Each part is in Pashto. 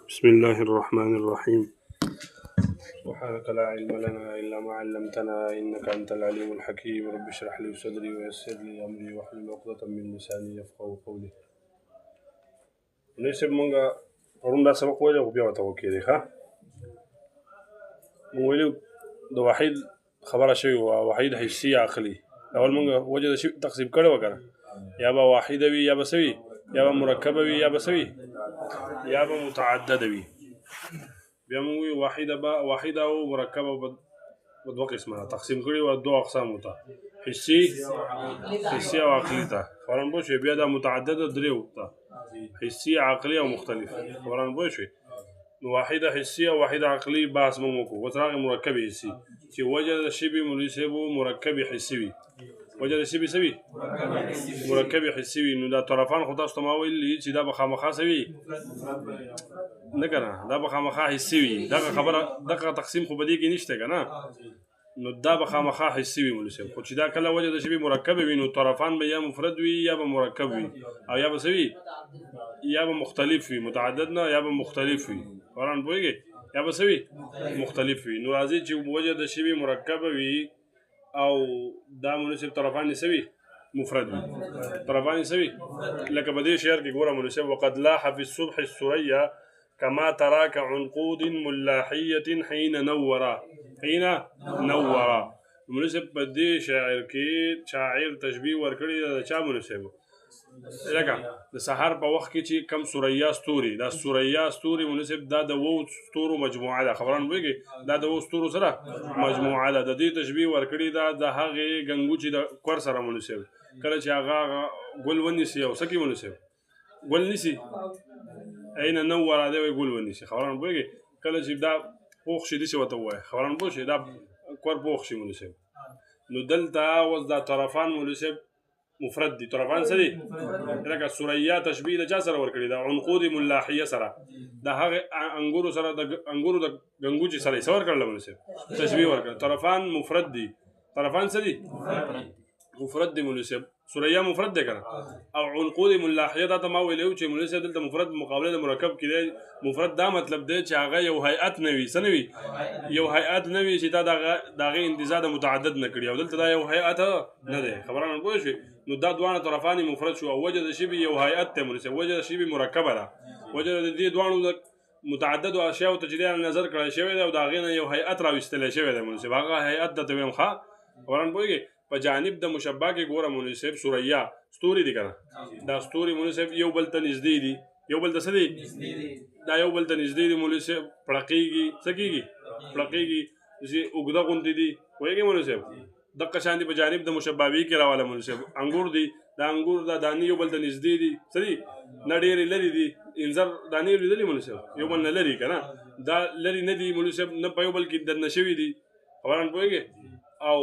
بسم الله الرحمن الرحيم. سبحانك لا علم لنا إلا ما علمتنا إنك أنت العليم الحكيم. رب اشرح لي صدري ويسر لي أمري واحلل عقدة من لساني يفقهوا قولي. نسب منغا قرون سبق ويلي وبيع وتوكيلي ها ويلي ده وحيد خبر شيء وحيد حسي عقلي. أول منغا وجد شيء تقسيم كله وكذا يا با واحد بي يا بسوي يا با مركب بي يا بسوي يا با متعدد بي بيموي واحدة ومركبة بدو قسمها تقسيم كري ودو أقسام تا حسي وعقلي تا فران بوشي بيدا متعددة دريو تا حسي عقلية ومختلف فران بوشي واحدة حسية وواحدة عقلية باس موكو وتراغ مركب حسي كي وجد الشبي منيسبو مركب حسي وجد الشبي سبي مركب حسي إنه دا طرفان خطاس تماوي اللي دا بخامخا سبي نکنه دا بخامخا حسی وي دا خبره دا تقسیم خو بدی کې نشته کنه نو دا بخامخا حسی وي مولوی خو چې دا کله وجه د شی مرکب وي نو طرفان به یا مفرد وي یا به مرکب وي او یا به سوي یا به مختلف وي متعدد نه یا به مختلف وي قرآن پوهیږي یا به سوي مختلف وي نو راځي چې وجه د شی مرکب وي او دا مولوی طرفان سوي مفرد وي طرفان سوي لکه بده شعر کې ګوره مولوی وقد لاح في الصبح الثريا كما تراك عنقود ملاحية حين نورا مناسب بدي شاعر كي شاعر تشبيه ورکړي دا چا مناسب لکه د سحر په وخت کې چې کم سوریا ستوري دا سوریا ستوري مناسب دا د وو ستورو مجموعه ده خبران وګي دا د وو ستورو سره مجموعه ده د دې تشبيه ورکړي دا د هغه غنګو چې د کور سره مناسب کله چې هغه ګل ونیسي او سکی مناسب ګل نيسي اين نور هذا ويقول ونيسي خبران بوغي کله چې دا پوخ شي دي څه وته وای خبران بو شي دا کور پوخ شي مناسب نو دلته وز دا طرفان مناسب مفرد دي طرفان سدي لکه سوريا تشبيه د چا سره ور کړی دا عنقود ملاحيه سره دا هغه انګورو سره د انګورو د غنګوچي سره سور کړل مناسب تشبيه ور کړ طرفان مفرد دي طرفان سدي مفرد دي مناسب سوريا مفرد ده کنه او عنقود ملاحيه دا ته ما ویلو چې مناسب دلته مفرد مقابله د مرکب کې مفرد دا مطلب دی چې هغه یو هيئت نوي سنوي یو هيئت نوي چې دا غي انتزاع متعدد نه کړی او دلته دا یو هيئت نه ده خبرانه پوه شئ نو دا دوه طرفان مفرد شو او وجد شی یو هيئت ته مناسب وجد شی مرکبه ده وجد دې دوه متعدد اشیاء او تجدید نظر کړی شوی دی او دا غي یو هيئت راوستل شوی دی مناسب هغه هيئت د تویم ښه خبرانه پوهیږي په جانب د مشبہ کې ګوره مناسب سوریا ستوري دي کنه دا ستوري مناسب یو بل ته نږدې دي یو بل ته څه دي دا یو بل ته نږدې دي مناسب پړقېږي سکیږي پړقېږي چې وګدا غونډې دي وایي مناسب د قشان دي په جانب د مشبہ کې راواله مناسب انګور دي دا انګور دا دانی یو بل ته نږدې دي څه دي نډېری لري دي انځر دانی لري مناسب یو بل نه لري کنه دا لري نه دي مناسب نه په یو بل کې د نشوي دي خبران پوهیږي او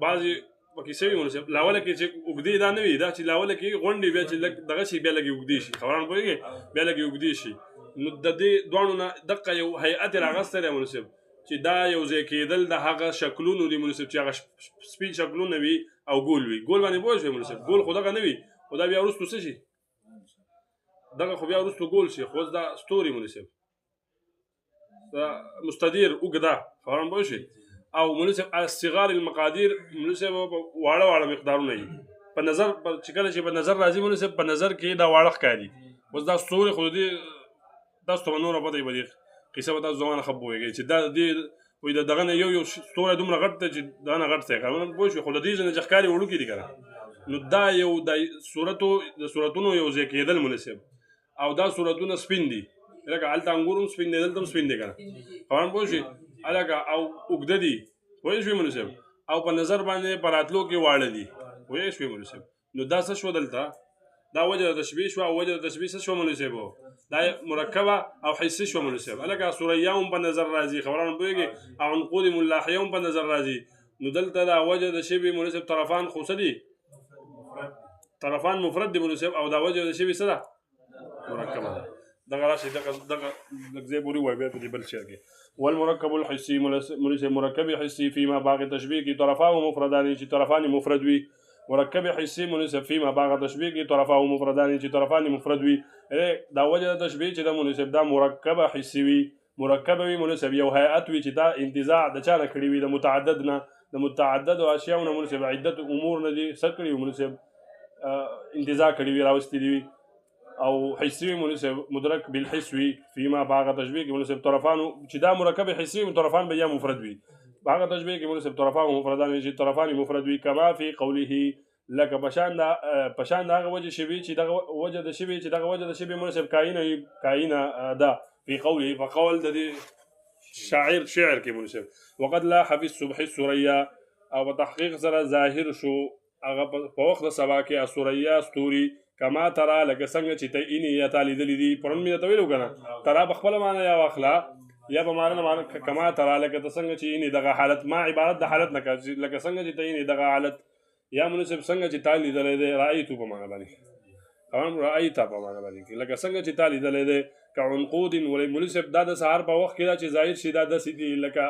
بعضي پکې سوي مناسب لاوله کې چې وګدي دا نه وي دا چې لاوله کې غونډي بیا چې دغه شي بیا لګي وګدي شي خبران پوهیږي بیا لګي وګدي شي نو د دې دوانو نه دغه یو هيئت راغستره مناسب چې دا یو ځای کېدل د هغه شکلونو دی مناسب چې هغه سپین شکلونه وي او ګول وي ګول باندې پوه شئ مناسب ګول خو دغه نه وي خو دا بیا وروسته څه شي دغه خو بیا وروسته ګول شي خو دا ستوري مناسب دا مستدیر وګدا خبران پوه شئ او مناسب استغار المقادير مناسب واړه مقدارونه وي په نظر چې کله چې په نظر راځي مناسب په نظر کې دا واړه ښکاري اوس دا ستوري خو دې تاسو ته نور په دې باندې قصه وتا ځوان خبرېږي چې دا دې وي دغه یو ستوره دومره غټ ته چې دا نه غټ ځای کوم پوه شو خو د دې نه ځخکاري وړو کې دي کنه نو دا یو د صورتونو یو ځای کېدل مناسب او دا صورتونه سپین دي لکه الته انګورم سپین دي دلته سپین دي کنه خبران پوه شئ الګه او وګددي وای شو مناسب او په نظر باندې پراتلو کې واړه دي وای شو مناسب نو دا څه شو دلته دا وجه تشبيه شو او وجه تشبيه څه شو مناسب دا مرکبه او حسي شو مناسب الګه سورياهم په نظر راځي خبران بويږي او عنقود ملاحيهم په نظر راځي نو دلته دا وجه د شی مناسب طرفان خصدي طرفان مفرد مناسب او دا وجه د شی سره مرکبه دغه راشي دغه زي بوري وای به په بل شي کې والمركب الحسي مناسب مركب حسي فيما باقي تشبيه کی طرفان مفردان چې طرفان مفرد وي مرکب حسی مناسب فيما باغ تشبیه کې طرفه مفردان چې طرفان مفرد وي دا وجه د تشبیه چې د مناسب دا مرکب حسی وي مرکب وي مناسب یو هيئت وي چې دا انتزاع د چا نه کړی وي د متعدد نه د متعدد اشیاء نه مناسب عدت امور نه دي سر کړی مناسب انتزاع کړی وي راوستي دي او حسی مناسب مدرک بالحسوي فيما باغ تشبیه کې مناسب طرفان چې دا مرکب حسی او طرفان به یا مفرد وي باغ تشبیه کې مناسب طرفان مفردان چې طرفان مفرد وي کما فی قوله لکه پشان دا وجه شوی چې دغه وجه د شوی چې دغه وجه د شوی مناسب کائنه دا فی قوله فقول د شاعر کې مناسب وقد لاح فی الصبح السریا او تحقیق سره ظاهر شو هغه په وخت د سبا کې السریا ستوري کما ترى لکه څنګه چې ته اني یا تعالی دلی پرون می ته ویلو کنه ترى بخبل معنا یا واخلا یا په معنا کما ترى لکه څنګه چې اني دغه حالت ما عبارت د حالت نه لکه څنګه چې ته اني دغه حالت یا مناسب څنګه چې تعالی دلی دی رایت په معنا باندې قوم رایت په معنا باندې لکه څنګه چې تعالی دلی دی كعنقود مناسب دا د سحر په وخت کې دا چې ظاهر شي دا د سدي لکه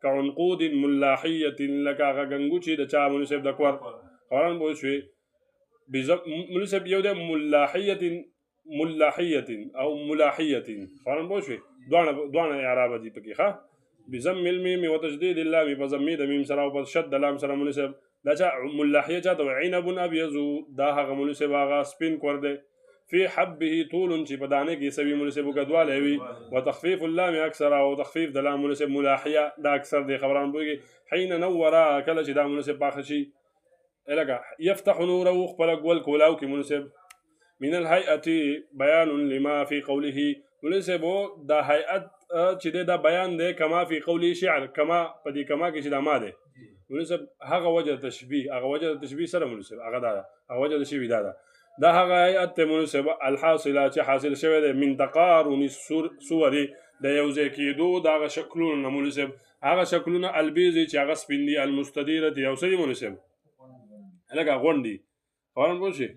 كعنقود ملاحيه لکه غنګو چې د چا مناسب د کور قران بو شوي مناسب یو د ملاحيه او ملاحيه قران بو شوي دوانه اعراب دي پکې ښه بضم الميم وتشديد اللام بضم د ميم سره او شد اللام سره مناسب دا چې ملاحيه چې عنب ابيض دا هغه مناسب هغه سپین کور دی في حبه طول چې په دانه کې سوي مناسب کډواله وي وتخفيف اللام اکثر او تخفيف د لام مناسب ملاحيه دا اکثر دي خبران بوږي حين نور کله چې دا مناسب باخ شي الګه يفتح نوره خپل ګول کولاو کې مناسب من الهيئه بيان لما في قوله مناسب دا هيئت چې دا بیان دی کما في قوله شعر کما په دې کما کې چې دا ما دی مناسب هغه وجه تشبيه سره مناسب هغه دا هغه وجه تشبيه دا هغه هيئت مناسب الحاصله چې حاصل شوی دی من تقارن الصور د یو ځای کېدو دغه شکلونه مناسب هغه شکلونه البیز چې هغه سپین دي المستدیره یو څه مناسب لکه غونډي فورن پوښي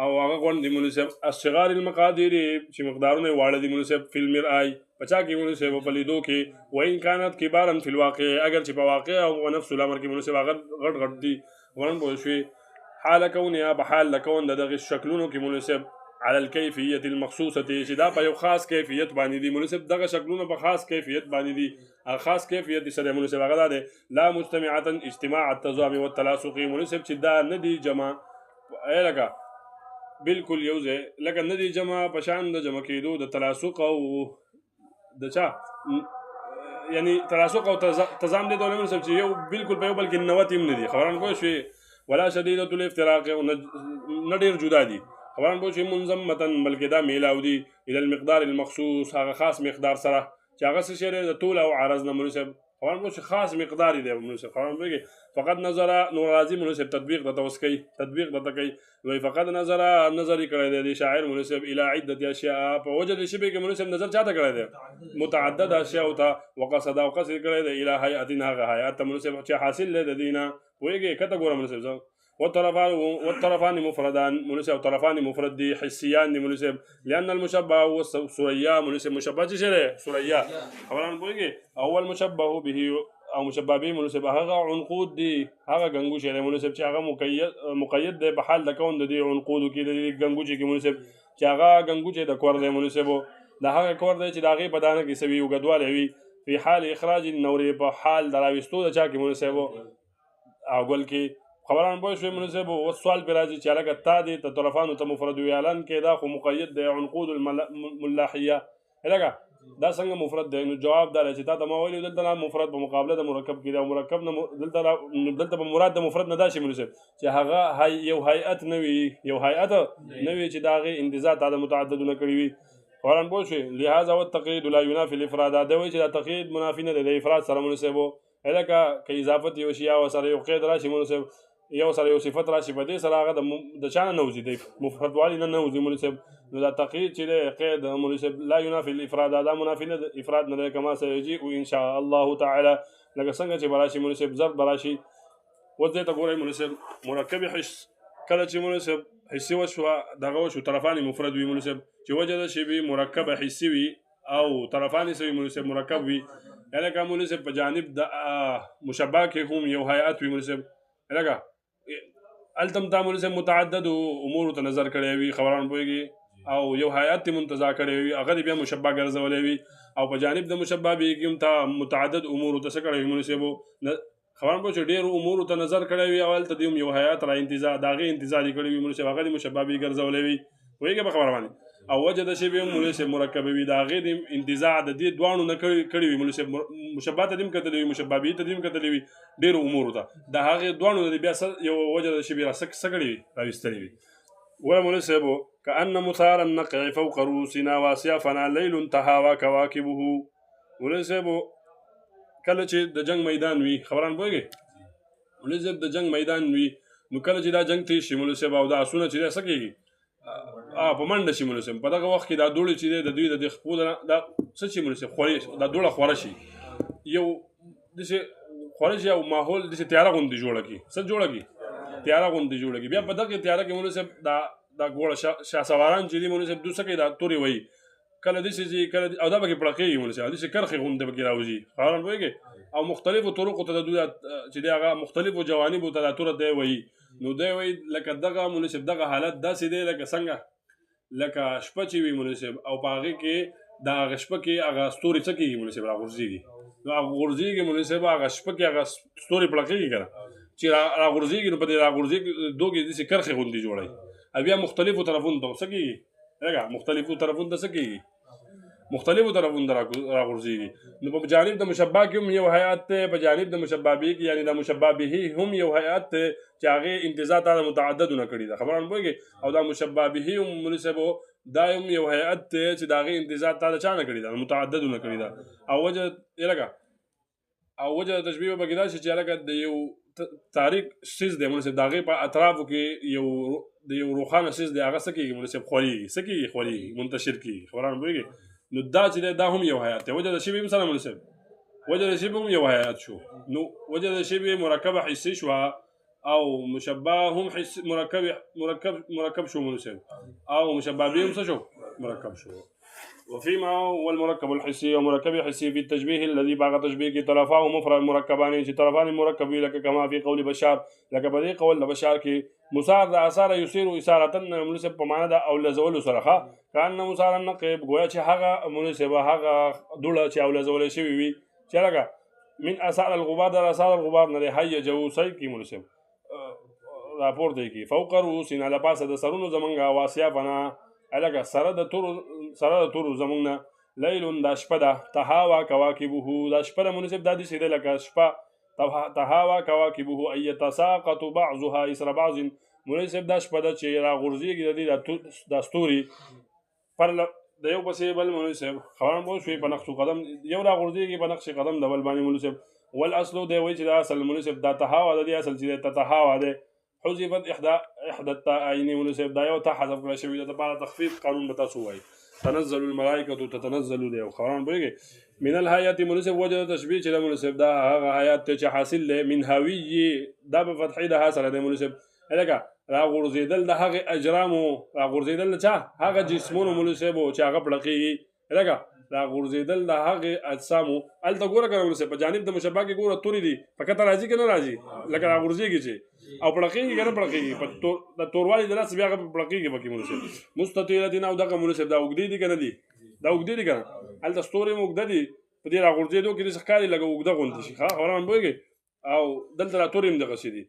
او هغه غونډي مناسب الصغار المقادير چې مقدارونه واړه دي مناسب فی المرآی پچا کې مناسب په لیدو کې وان كانت کبارا فی الواقع اگر چې په واقع او نفس الامر کې مناسب هغه غټ دي فورن پوښي حال كونها بحال لكون دغه شکلونو کې مناسب على الكيفيه المخصوصه چې دا په یو خاص کیفیت باندې دي مناسب دغه شکلونه په خاص کیفیت باندې دي خاص کیفیت سره مناسب هغه ده لا مجتمعه اجتماع التضام والتلاصق مناسب چې دا نه دي جمع الګه بالکل یوزه لکه نه دي جمع پشان د جمع کېدو د تلاصق او د چا یعنی تلاصق او تضام دي ډول مناسب چې یو بالکل په یو بل کې نوتیم نه دي خبران پوه شوي ولا شديده الافتراق ندير جدا دي خبران پوه شوي منظمه بلکې دا میلاو دي الى المقدار المخصوص هغه خاص مقدار سره چې هغه څه شی د طول او عرض نه مناسب خبران پوه شوي خاص مقدار دی مناسب خبران پوه فقط نظر نور راضي مناسب تطبیق د توسکی تطبیق د تکي وي فقط نظر کړی دی شاعر مناسب الى عده اشیاء په وجه د شبي کې مناسب نظر چاته کړی دی متعدد اشیاء او وقصد او قصد کړی دی الى هيئه هغه هيئت مناسب چې حاصل له دینه ويږي کته ګوره مناسب والطرفان مفردان مناسب طرفان مفرد دي حسيان مناسب لان المشبه هو السريا مناسب مشبه شيء سريا خبران بوږي اول مشبه به او مشبه به مناسب هغه عنقود دي هغه غنګو شي مناسب چې هغه مقید دی په حال د کون د دي عنقود کې د غنګو چې مناسب چې هغه غنګو چې د کور دی مناسب د هغه کور دی چې د هغه بدانه کې سوي وګدواله وي په حال اخراج النور په حال دراوستو د چا کې مناسب او ګل کې خبران پوه شوي مناسب او سوال پر راځي چې لکه تا دي ته طرفانو ته مفرد ویالان کې دا خو مقید دی عنقود الملاحيه لکه دا څنګه مفرد دی نو جواب دا چې تا ته ما ویلي دلته مفرد په مقابله د مرکب کې دا مرکب نه دلته په مراد د مفرد نه دا شي مناسب چې هغه یو هيئت نه وي چې دا غي اندزاع د متعددونه کړی وي خبران پوه شوي لهذا والتقييد لا ينافي الافراد دا وایي چې دا تقييد منافي نه دی د افراد سره مناسب لکه که اضافت یو شی او سره یو قید راشي مناسب یو سره یو صفت راشي په دې سره هغه د چانه نوځي دی مفرد والی نه نوځي مناسب نو دا تقييد چې دی قید مناسب لا ينافي الافراد دا منافي نه افراد نه کما سيجي او ان شاء الله تعالی لکه څنګه چې براشي مناسب ضرب براشي وځي ته ګورئ مناسب مرکب حس کله چې مناسب حسي وشو دغه وشو طرفان مفرد وي مناسب چې وجه د شی به مرکب حسي وي او طرفان سوي مناسب مرکب وي لکه مناسب په جانب د مشبه کې هم یو هيئت وي مناسب لکه هلته هم دا مولوي صاحب متعدد امورو ته نظر کړی وي خبران پوهېږي او یو هیات یې منتزع کړی وي هغه بیا مشبه ګرځولی وي او په جانب د مشبه به کې هم ته متعدد امورو ته څه کړی وي مولوي صاحبو خبران پوه چې ډېرو امورو ته نظر کړی وي او هلته دوی هم یو هیات را انتظار د هغې انتظار یې کړی وي مولوي صاحب هغه د مشبه به یې ګرځولی وي پوهېږې په خبره باندې او وجه د شبې هم مولوي صاحب مرکبه وي د هغې د انتزاع د دې دواړو نه کړي وي مولوي صاحب مشبه ته دې هم کتلی وي مشبه به ته دې هم کتلی وي ډېرو امورو ته د هغې دواړو نه بیا یو وجه د شبې را څه کړي وي راویستلي وي وله مولوي صاحب كأن مثار النقع فوق رؤوسنا واسيافنا ليل تهاوى كواكبه مولوي صاحب کله چې د جنگ میدان وي خبران پوهېږې مولوي صاحب د جنگ میدان وي نو کله چې دا جنگ تېر شي مولوي صاحب او دا آسونه چې دی څه کېږي په منډه شي مولوي صاحب په دغه وخت کې دا دوړې چې دی د دوی د دې خپو دا څه شي مولوي صاحب خورې دا دوړه خوره شي یو داسې خوره شي او ماحول داسې تیاره غوندې جوړه کړي څه جوړه کړي تیاره غوندې جوړه کړي بیا په دغه تیاره کې مولوي صاحب دا ګوړه شهسواران چې دي مولوي صاحب دوی څه کوي دا تورې وایي کله داسې ځي کله او دا پکې پړقېږي مولوي صاحب داسې کرښې غوندې پکې راوځي خبران پوهېږې او مختلفو طرقو ته د دوی چې دی هغه مختلفو جوانبو ته دا توره دی وایي نو دی وایي لکه دغه مولوي صاحب دغه حالت داسې دی لکه څنګه لکه شپه چې وي مولوي صاحب او په هغې کې د هغه شپه کې هغه ستوري څه کېږي مولوي صاحب راغورځېږي نو هغه غورځېږي مولوي صاحب هغه شپه کې هغه ستوري پړقېږي که نه چې راغورځېږي نو په دې راغورځېدو کې داسې کرښې غوندې جوړوي او بیا مختلفو طرفونو ته څه کېږي لکه مختلفو طرفونو ته څه کېږي مختلفو طرفونو ته راغورځېږي نو په جانب د مشبه کې هم یو هیات دی په جانب د مشبه به کې یعنی د مشبه به هم یو هیات دی چې هغې انتزاع تا د متعددو نه کړي ده خبران پوهېږې او دا مشبه به هم مولوي صاحب دا هم یو هیات دی چې د هغې انتزاع تا د چا نه کړي ده متعددو نه کړي ده او وجه یې لکه او وجه د تشبیه به کې دا شي چې لکه د یو تاریک څیز دی مولوي صاحب د هغې په اطرافو کې د یو روښانه څیز دی هغه څه کېږي مولوي صاحب خورېږي څه کېږي خورېږي منتشر کېږي خبران پوهېږې نو دا چې دی دا هم یو حیات دی وجه د شبې هم سره مولوي صاحب وجه د شبې هم یو حیات شو نو وجه د شبې مرکبه حسي شوه او مشبه هم حس مرکب شو مولوي صاحب او مشبه به هم څه شو مرکب شو وفيما هو المركب الحسي ومركب حسي في التشبيه الذي باغ تشبيه طرفاه مفرد مركبان چې طرفان مركب لك كما في قول بشار لك بدي قول بشار کې مسار د اثار يصير اساره منسب په معنا د او لزول سره کان مسار النقب گویا چې هغه منسب هغه دوله چې او لزول شوی وي چې لکه من اثار الغبار در اثار الغبار نه هي جو سي کې منسب راپور دی کې فوق رؤوسنا لپاسه د سرونو زمنګ واسیا فنا الګه سره د تور زمونږ نه لیل دا شپه ده تهاوا کواکبه دا شپه د مناسب دا داسې ده لکه شپه تهاوا کواکبه ان یتساقط بعضها اسر بعض مناسب دا شپه ده چې راغورځېږي د دې دا ستوري پر د یو پسې بل مناسب خبران پوه شوې په نقش قدم یو راغورځېږي په نقش قدم د بل باندې مناسب والاصل دی وایي چې دا اصل مناسب دا تهاوا د دې اصل چې تتهاوا ده حذفت احدى التاءين مناسب دا یو ته حذف کړل شوی د لپاره تخفیف قانون به تاسو وایي تنزل الملائکه تتنزل دی خبران پوهېږئ من الحیات مناسب وجه تشبیه چې د مناسب دا هغه حیات چې حاصل دی من هوی دا په فتحې د ها سره دی مناسب لکه راغورځېدل د هغې اجرامو راغورځېدل د چا هغه جسمونو مناسب چې هغه پړقېږي لکه راغورځېدل د هغې اجسامو هلته ګوره که مناسب په جانب د مشبه کې ګوره تورې دي په کته راځي که نه راځي لکه راغورځېږي چې او پړقېږي که نه پړقېږي د توروالی د لاس بیا هغه پړقېږي پکې مناسب مستطیلتین او دغه مناسب دا اوږدې دي که نه دي دا اوږدې دي که نه هلته ستورې هم اوږده دي په دې راغورځېدو کې داسې ښکاري لکه اوږده غوندې شي خبره مې پوهېږئ او دلته دا تورې هم دغسې دي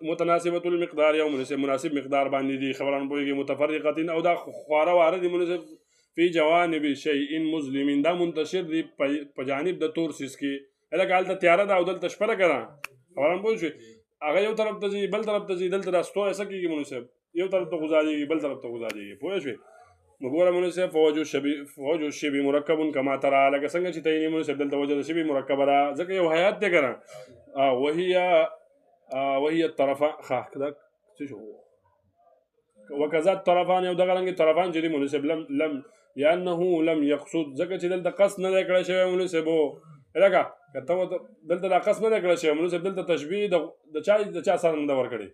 متناسبة المقدار یو مناسب مقدار باندې دي خبره مې پوهېږئ متفرقتین او دا خواره واره دي مناسب فی جوانب شیء مظلم دا منتشر دی په جانب د تور سیس کې لکه هلته تیاره ده او دلته شپه ده که نه خبره مې پوه شوې هغه یو طرف ته ځي بل طرف ته ځي دلته دا ستوری څه کېږي مناسب یو طرف ته غځاجېږي بل طرف ته غځاجېږي پوه شوې نو ګوره مناسب فوج الشبه مرکب کما ترى لکه څنګه چې ته یې مناسب دلته وجه د شبه مرکبه ده ځکه یو حیات دی که نه وهي الطرفان ښه دا څه شو وکذا الطرفان یو دغه رنګې طرفان چې دي مناسب لم لأنه لم يقصد ځکه چې دلته قصد نه دی کړی شوی مناسبو لکه که ته دلته دا قصد نه دی کړی شوی مناسب دلته تشبیه د چا سره نه ده ورکړې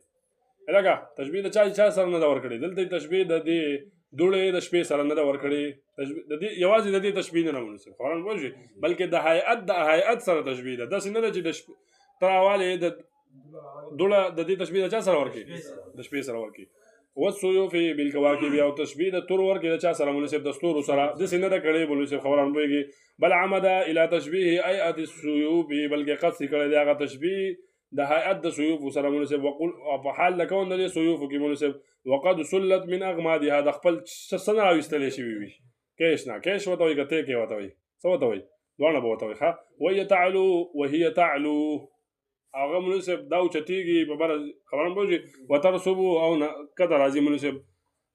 لکه تشبیه د چا سره نه ده ورکړې دلته تشبیه د دې دوړې د شپې سره نه ده ورکړې د دې یوازې د دې تشبیه نه مناسب خبره پوه شوې بلکې د هیئت سره تشبیه ده داسې نه ده چې د تراوالی دوله د دې تشبیه د چا سره ورکی د شپې سره ورکی والسيوف بالكواكب او تشبيه د تور ورکی د چا سره مناسب د ستورو سره د سینه د کړي بولې خبران بويږي بل عمد الى تشبيه هيئه السيوف بلکې قصد کړي دا تشبيه د هيئت د سيوف سره مناسب وقول په حال لکون د سيوف کې مناسب وقد سلت من اغمادها د خپل سره راوستلې شي وي کیش نه کیش وته وي کته کې وته وي څه وته وي دوانه به وته وي ها وهي تعلو وهي تعلو هغه مناسب دا اوچتیږي په بر خبرم بوږي وترسب او کده راځي مناسب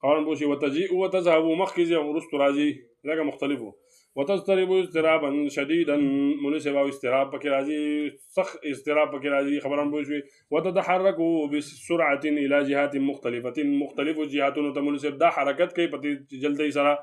خبرم بوږي وتجيء وتذهب مخکې او رست راځي لکه مختلفو وتضطرب اضطرابا شديدا مناسب او استراب پکې راځي سخت استراب پکې راځي خبرم بوږي وتتحرك بسرعه الى جهات مختلف جهاتونو ته مناسب دا حرکت کوي په جلدی سره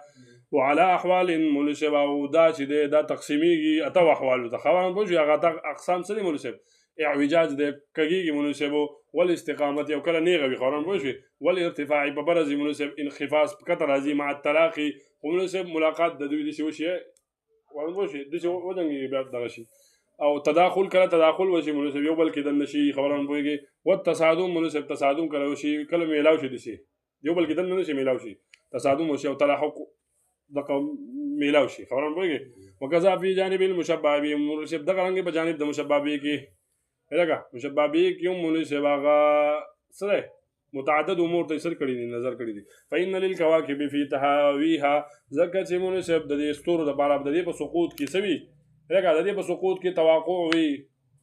وعلى احوال مناسب او دا چې دا تقسیمیږي اته احوال ته خبرم بوږي هغه اقسام سره مناسب اعوجاج د کګیږي مناسب والاستقامت یو کله نیغه وي خبرم بوږي والارتفاع په برز مناسب انخفاض کته راځي مع التلاقي ومناسب ملاقات د دوی د شي وشي ورنبوشي د شي ودنګي بیا دغه شي او تداخل کله تداخل وشي مناسب یو بل کې د نشي خبرم بوږي والتصادم مناسب تصادم کله وشي کله میلاو شي د شي یو بل کې د نشي میلاو شي تصادم وشي او تلاحق دغه میلاو شي خبرم بوږي وکذا فی جانب المشبہ به مناسب دغه رنګ په جانب د مشبہ به کې لکه مشبہ به کې مناسب هغه سره متعدد امور ته سر کړی دي نظر کړی دي فإن للكواكب في تهاويها ذکر چې مناسب د دې ستورو د بار د دې په سقوط کې سوي لکه د دې په سقوط کې توقع وي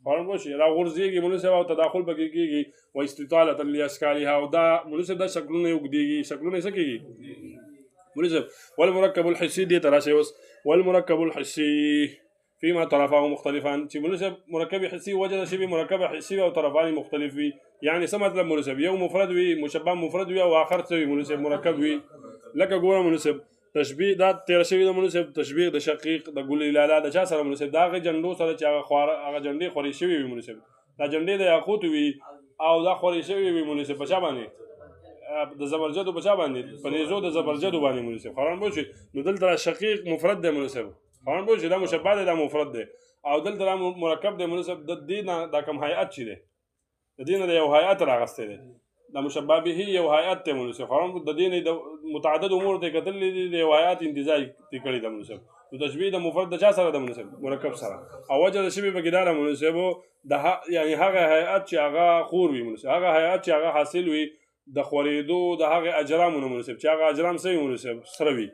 خبرم وشي را غورځيږي مناسب او تداخل پکې کېږي و استطاله لاشكالها او دا مناسب د شکلونه یوګديږي شکلونه څه کېږي مناسب والمركب الحسي دي تراشي والمركب الحسي فيما طرفاه مختلفان چې مناسب مرکب حسي وجد شي مرکب حسي او طرفان مختلف وي يعني څه مطلب مناسب یو مفرد وي مشبہ مفرد وي او اخر څه وي مناسب مرکب وي لکه ګوره مناسب تشبيه دا تیر شوی د مناسب تشبيه د شقیق د ګل لاله د چا سره مناسب دا غ جندو سره چې هغه جندې خوري شوی وي مناسب دا جندې د یاقوت وي او دا خوري شوی وي مناسب په چا باندې د زبرجد په چا باندې په نيزو د زبرجد باندې مناسب خبرم بوشي نو دلته شقیق مفرد دی مناسب خبرم بوشي دا مشبہ دی دا مفرد دی او دلته مرکب دی مناسب د دینه دا کم هيئت چي دی د دینه د یو هيئت راغسته دی دا مشبہ به یو هيئت ته مناسب خبرم د دینه د متعدد امور ته کتل دي د یو هيئت انتزاع کړي د مناسب د تشبيه د مفرد د چا سره د مناسب مرکب سره او وجه د شبيه بګدار مناسب د یعنی هغه هيئت چې هغه خور وي مناسب هغه هيئت چې هغه حاصل وي د خوريدو د هغه اجرامونو مناسب چې هغه اجرام سوي مناسب سره وي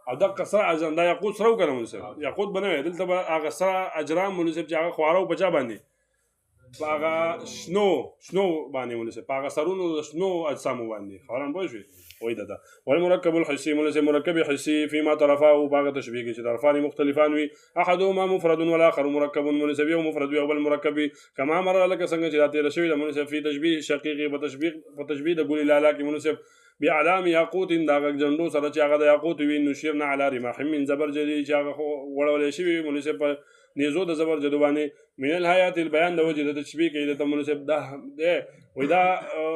او د قصر اجرام دا یاقوت سره کنه مناسب یاقوت بنوي دلته هغه سره اجرام مناسب چې هغه خوارو بچا باندې هغه شنو باندې مناسب هغه سرونو شنو اجسام باندې خبرم پوه وای دا والمركب الحسي مناسب مركب حسي فيما طرفاه باغ تشبيه چې طرفان مختلفان وي احدهما مفرد والاخر مركب مناسب یو مفرد او بل مركب كما مر لك څنګه چې راته رشوي د مناسب في تشبيه شقيقي بتشبيه د ګل لاله کې مناسب بعلام یاقوت دا جندو سره چې هغه د یاقوت وي نشرنا على رماح من زبرجدي چې هغه وړول شي مناسب نيزو د زبرجد باندې من الحیات البیان د وجه د تشبيه کې د مناسب ده وې دا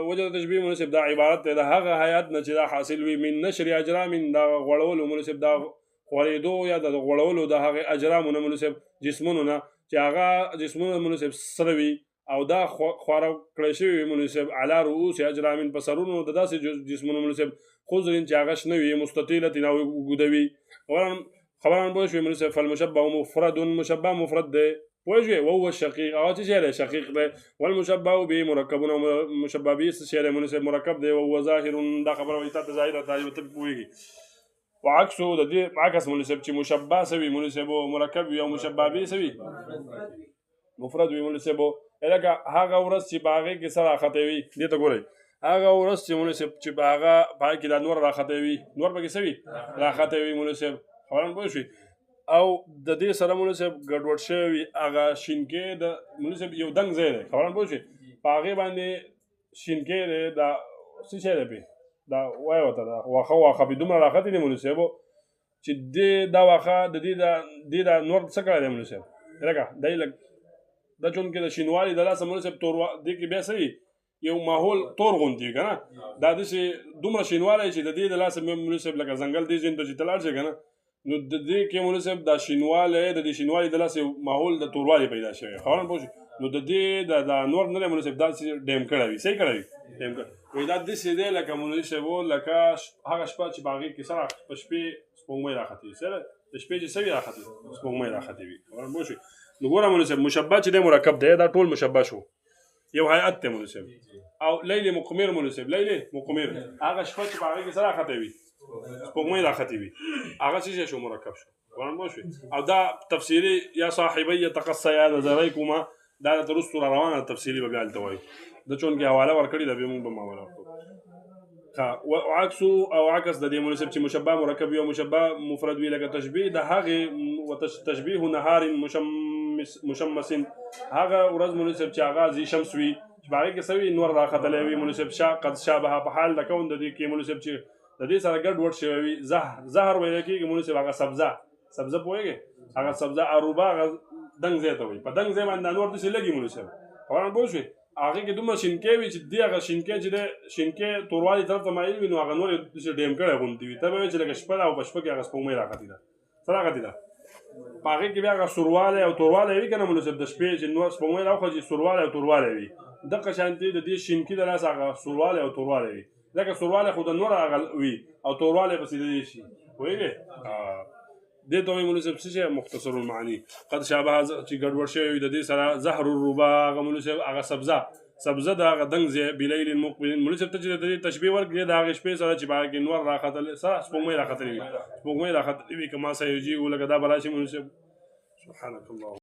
وجه د تشبيه مناسب دا عبارت ده هغه حیات نه چې دا حاصل وي من نشر اجرام دا غړول مناسب دا خوريدو یا د غړولو د هغه اجرام مناسب جسمونو نه چې هغه جسمونو مناسب سره وي او دا خواره کړی شوی مناسب علی رؤوس اجرام په سرونو د داسې جسمونو مناسب خضرین چې هغه شنه وي مستطیله او ګودوي خبران بوش وي مناسب فالمشبه مفرد مشبه مفرد ده پوه شوې وهو الشقیق او چې شی دی شقیق دی والمشبه به مرکبون مشبه به شی دی مناسب مرکب دی وهو ظاهر دا خبره وایي تا ته ظاهره ته ته پوهېږي وعکسو د دې عکس مناسب چې مشبه سوي مناسب مرکب وي او مشبه به سوي مفرد وي مناسب لکه هغه ورځ چې په هغې کې څه راختی وي دې ته ګورئ هغه ورځ چې مناسب چې په هغه په هغې کې دا نور راختی وي نور پکې څه وي راختی وي مناسب خبران پوه شوي او د دې سره مناسب ګډوډ شوی هغه شینکې د مناسب یو دنګ ځای دی خبران پوه شوي په هغې باندې شینکې دی دا څه شی دی پې دا وایه ورته دا واښه پې دومره راختې دي مناسبو چې دې دا واښه د دې دا نور څه کړی دی مناسب لکه دی لږ دا چونکې د شینوالي د لاسه مناسب تور دې کې بیا څه یو ماحول تور غوندي وي که نه دا داسې دومره شینوالی چې د دې د لاسه مناسب لکه ځنګل دې ځین ته چې ته لاړ شې که نه نو د دې کې مناسب دا شینوالی د دې شینوالي د لاسه ماحول د توروالي پیدا شوی خبران پوه شي نو د دې د نور نه مناسب داسې ډیم کړی وي صحیح کړی وي ډیم کړی وایي دا داسې دی لکه مولوي صاحب لکه هغه شپه چې په هغې کې سره په شپې سپوږمۍ راختي سره د شپې چې څه وي راختي سپوږمۍ راختي وي پوه شوې نو ګوره مولوي صاحب مشبه چې دی مرکب دی دا ټول مشبه شو یو هیئت دی مولوي صاحب او لیل مقمر مولوي صاحب لیل مقمر هغه شپه چې په هغې کې څه راختي وي سپوږمۍ راختي وي هغه څه شو مرکب شو او دا تفسیری یا صاحبی تقصیا نظریکما دا ترستو را روانه تفسیری به بیا هلته وایي د چون کې حواله ورکړې ده بیا موږ به معامله وکړو وعکس او عکس د دې مناسب چې مشبه مرکب وي او مشبه مفرد وي لکه تشبیه د هغې تشبیه نهار مشمس هغه ورځ مناسب چې هغه ذي شمس وي چې په هغې کې څه وي نور راختلی وي مناسب قد شابه په حال د کون د دې کې مناسب چې د دې سره ګډ وډ شوی وي زهر ویل کېږي مناسب هغه سبزه پوهېږې هغه سبزه اروبه هغه دنګ ځای ته وایي په دنګ ځای باندې نور داسې لګي مناسب خبره پوه شوې هغې کې دومره شینکۍ وي چې دې هغه شینکۍ چې دی شینکۍ توروالي طرف ته مایل وي نو هغه نور یې داسې ډیم کړی غوندې وي ته به وایې چې لکه شپه ده او په شپه کې هغه سپوږمۍ راختې ده څه راختې ده په هغې کې بیا هغه سوروالی او توروالی وي که نه مناسب د شپې چې نور سپوږمۍ راوخوځي سوروالی او توروالی وي دغه شانتې د دې شینکي د لاسه هغه سوروالی او توروالی وي ځکه سوروالی خو د نور هغه وي او توروالی پسې د دې شي پوهېږې دې ته وایي مناسب څه شی مختصر المعانی قد شابه چې ګډوډ شوی وي د دې سره زهر الربا هغه مناسب هغه سبزه د هغه دنګ ځای بلیل مقبل مناسب ته چې د دې تشبیه ورکړي د هغې شپې سره چې په هغې کې نور راختلی سپوږمۍ راختلې وي سپوږمۍ راختلې وي که ما سیجي لکه دا به راشي مناسب سبحانک الله